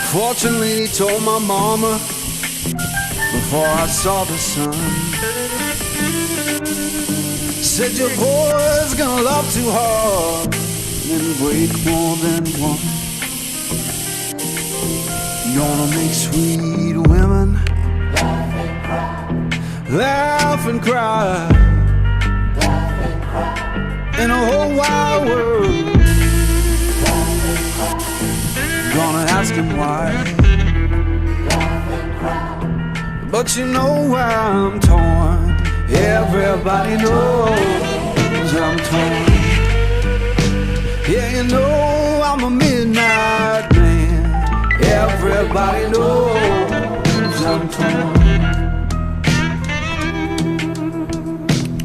Fortunately, he told my mama before I saw the sun. Said your boy's gonna love too hard and break more than one. Gonna make sweet women laugh and cry, in a whole wide world. Gonna ask him why, but you know why I'm torn. Everybody knows I'm torn. Yeah, you know I'm a midnight man. Everybody knows I'm torn.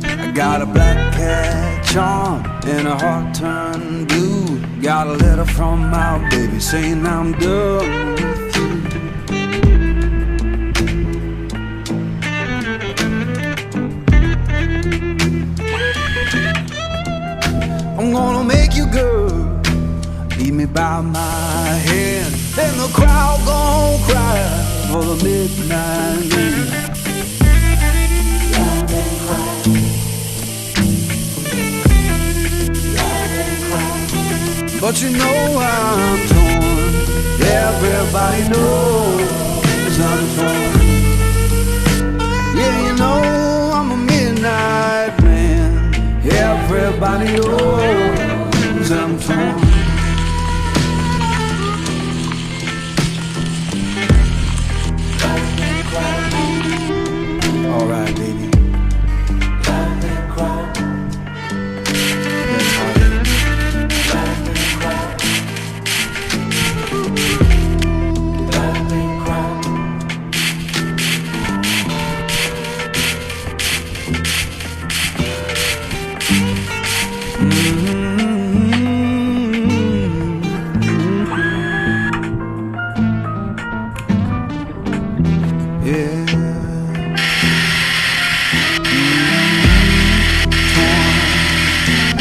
I got a black cat charm and a heart turned blue. Got a letter from my baby saying I'm done with you. I'm gonna make you girl, lead me by my hand, and the crowd gon' cry for the midnight man. But you know I'm torn. Everybody knows I'm torn. Yeah, you know I'm a midnight man. Everybody knows I'm torn. All right, baby. Yeah.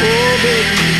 Oh, baby.